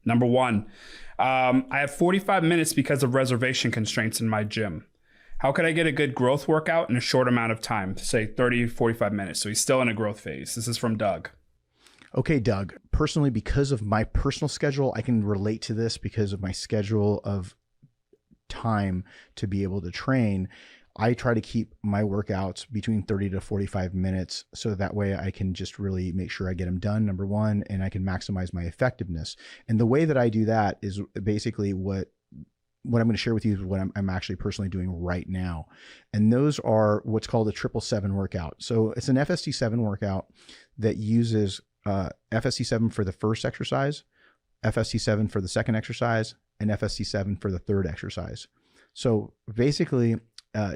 Number one, I have 45 minutes because of reservation constraints in my gym. How could I get a good growth workout in a short amount of time? Say 30, 45 minutes. So he's still in a growth phase. This is from Doug. Okay, Doug. Personally, because of my personal schedule, I can relate to this because of my schedule of time to be able to train. I try to keep my workouts between 30 to 45 minutes so that way I can just really make sure I get them done, number one, and I can maximize my effectiveness. And the way that I do that is basically what I'm going to share with you is what I'm actually personally doing right now. And those are what's called a 777 workout. So it's an FST7 workout that uses FST7 for the first exercise, FST7 for the second exercise, and FST7 for the third exercise. So basically,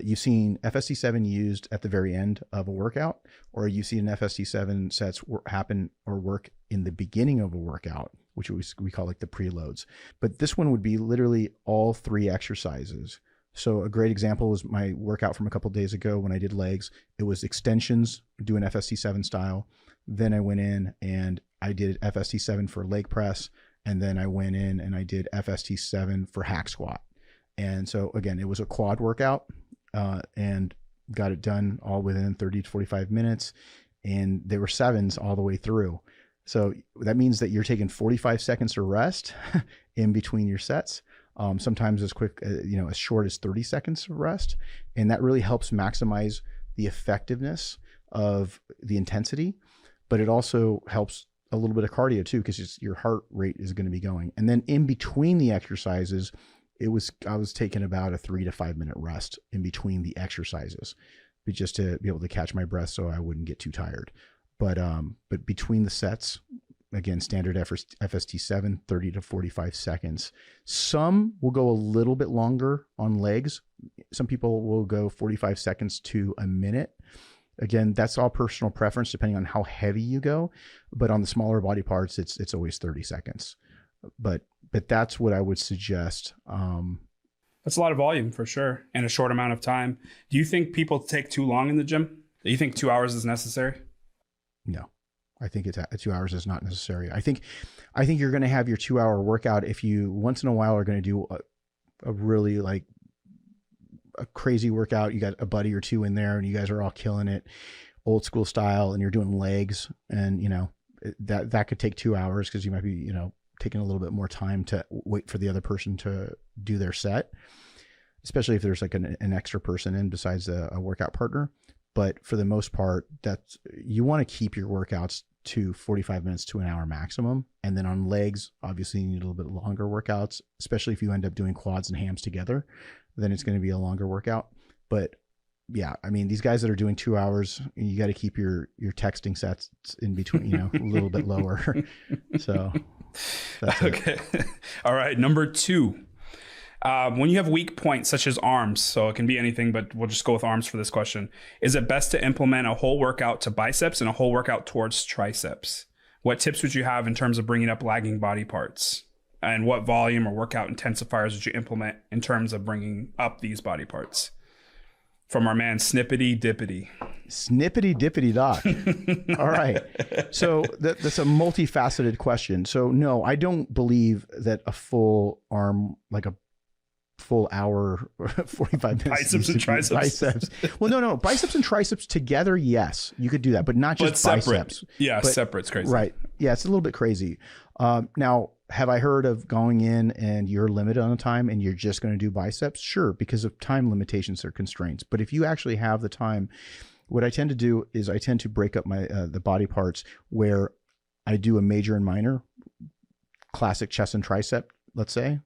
you've seen FST7 used at the very end of a workout, or you've seen FST7 sets happen or work in the beginning of a workout, which we call like the preloads. But this one would be literally all three exercises. So a great example is my workout from a couple of days ago when I did legs. It was extensions, doing FST7 style. Then I went in and I did FST7 for leg press. And then I went in and I did FST7 for hack squat. And so again, it was a quad workout and got it done all within 30 to 45 minutes. And they were sevens all the way through. So that means that you're taking 45 seconds to rest in between your sets. Sometimes as quick, as short as 30 seconds of rest. And that really helps maximize the effectiveness of the intensity, but it also helps a little bit of cardio too, because your heart rate is going to be going. And then in between the exercises, I was taking about a 3 to 5 minute rest in between the exercises, but just to be able to catch my breath so I wouldn't get too tired. But between the sets, again, standard FST7, 30 to 45 seconds. Some will go a little bit longer on legs. Some people will go 45 seconds to a minute. Again, that's all personal preference depending on how heavy you go. But on the smaller body parts, it's always 30 seconds. But that's what I would suggest. That's a lot of volume for sure in a short amount of time. Do you think people take too long in the gym? Do you think 2 hours is necessary? No, I think 2 hours is not necessary. I think you're going to have your 2 hour workout if you once in a while are going to do a really like a crazy workout. You got a buddy or two in there and you guys are all killing it old school style and you're doing legs and that could take 2 hours because you might be, taking a little bit more time to wait for the other person to do their set, especially if there's like an extra person in besides a workout partner. But for the most part, you want to keep your workouts to 45 minutes to an hour maximum. And then on legs, obviously you need a little bit longer workouts, especially if you end up doing quads and hams together, then it's going to be a longer workout. But yeah, I mean, these guys that are doing 2 hours, you got to keep your texting sets in between, a little bit lower. So that's okay. All right. Number 2. When you have weak points such as arms, so it can be anything, but we'll just go with arms for this question. Is it best to implement a whole workout to biceps and a whole workout towards triceps? What tips would you have in terms of bringing up lagging body parts? And what volume or workout intensifiers would you implement in terms of bringing up these body parts? From our man, Snippety Dippity. Snippety Dippity Doc. All right. So that's a multifaceted question. So no, I don't believe that a full arm, like a full hour, 45 minutes. Biceps and triceps. Biceps. Well, no. Biceps and triceps together, yes, you could do that, but not just biceps. Yeah, separate's crazy. Right. Yeah, it's a little bit crazy. Now, have I heard of going in and you're limited on the time and you're just going to do biceps? Sure, because of time limitations or constraints. But if you actually have the time, what I tend to do is I tend to break up my the body parts where I do a major and minor, classic chest and tricep, let's say,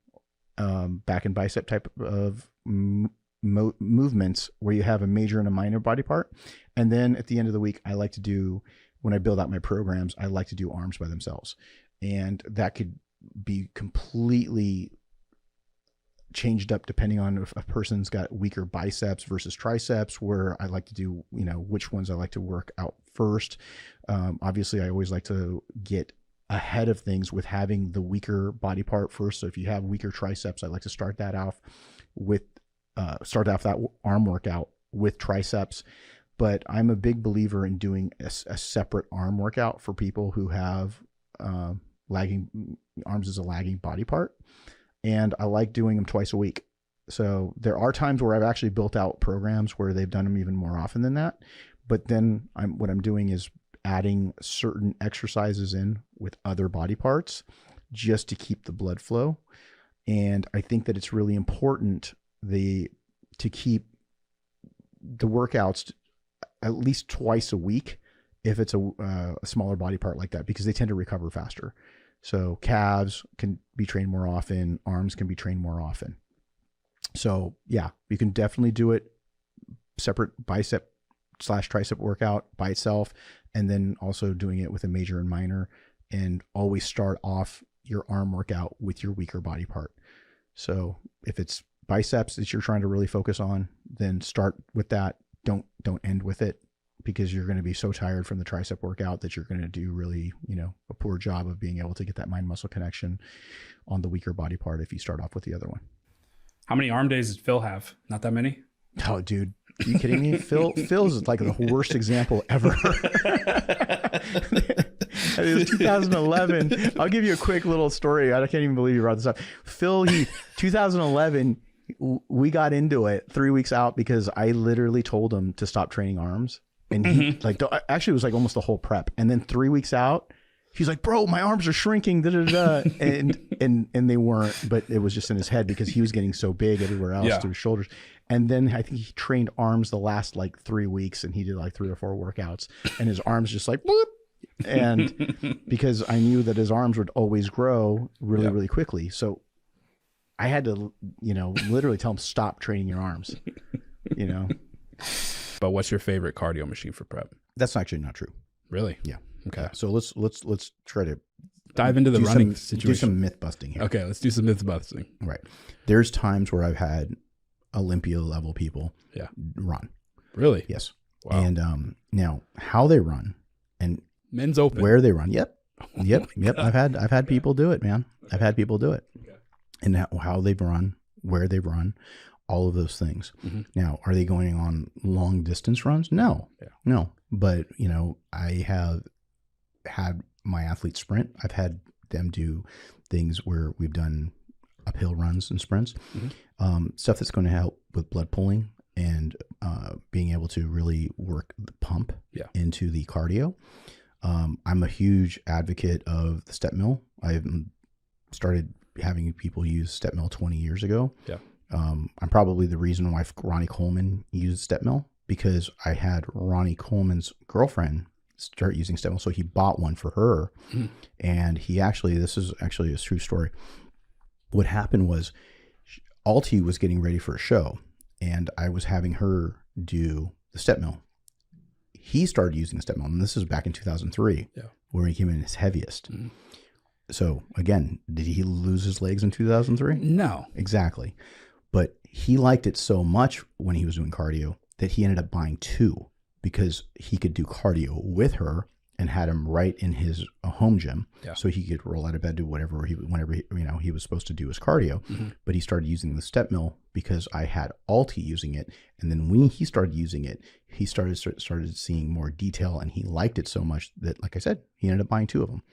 back and bicep type of movements where you have a major and a minor body part. And then at the end of the week, I like to do, when I build out my programs, I like to do arms by themselves. And that could be completely changed up depending on if a person's got weaker biceps versus triceps, where I like to do, which ones I like to work out first. Obviously, I always like to get ahead of things with having the weaker body part first. So if you have weaker triceps, I like to start that off that arm workout with triceps. But I'm a big believer in doing a separate arm workout for people who have arms is a lagging body part, and I like doing them twice a week. So there are times where I've actually built out programs where they've done them even more often than that. But then what I'm doing is adding certain exercises in with other body parts just to keep the blood flow. And I think that it's really important to keep the workouts at least twice a week if it's a smaller body part like that, because they tend to recover faster. So calves can be trained more often, arms can be trained more often. So yeah, you can definitely do it separate bicep/tricep workout by itself, and then also doing it with a major and minor, and always start off your arm workout with your weaker body part. So if it's biceps that you're trying to really focus on, then start with that. Don't end with it, because you're going to be so tired from the tricep workout that you're going to do really, a poor job of being able to get that mind muscle connection on the weaker body part if you start off with the other one. How many arm days does Phil have? Not that many? Oh, dude. Are you kidding me? Phil's like the worst example ever. It was 2011. I'll give you a quick little story. I can't even believe you brought this up. Phil, 2011, we got into it 3 weeks out because I literally told him to stop training arms. And he actually it was like almost the whole prep. And then 3 weeks out, he's like, bro, my arms are shrinking. And they weren't, but it was just in his head because he was getting so big everywhere else to his shoulders. And then I think he trained arms the last like 3 weeks, and he did like 3 or 4 workouts, and his arms just like, whoop. And because I knew that his arms would always grow really, really quickly. So I had to, literally tell him, stop training your arms, But what's your favorite cardio machine for prep? That's actually not true. Really? Yeah. Okay. So let's try to dive into the running situation. Do some myth busting here. Okay, let's do some myth busting. Right. There's times where I've had Olympia level people run. Really? Yes. Wow. And now how they run and men's open, where they run. Yep. I've had people do it, man. I've had people do it. Okay. And how they've run, where they've run, all of those things. Mm-hmm. Now, are they going on long distance runs? No. Yeah. No. But, I have had my athletes sprint. I've had them do things where we've done uphill runs and sprints, stuff that's going to help with blood pulling and being able to really work the pump into the cardio. I'm a huge advocate of the step mill. I've started having people use step mill 20 years ago. Yeah. I'm probably the reason why Ronnie Coleman used step mill, because I had Ronnie Coleman's girlfriend start using step mill. So he bought one for her. And this is actually a true story. What happened was Alti was getting ready for a show, and I was having her do the step mill. He started using the step mill, and this is back in 2003, where he came in his heaviest. So again, did he lose his legs in 2003? No. Exactly. But he liked it so much when he was doing cardio that he ended up buying 2, because he could do cardio with her and had him right in his home gym. Yeah. So he could roll out of bed, do whenever he was supposed to do his cardio. But he started using the step mill because I had Alti using it. And then when he started using it, he started seeing more detail, and he liked it so much that, like I said, he ended up buying 2 of them.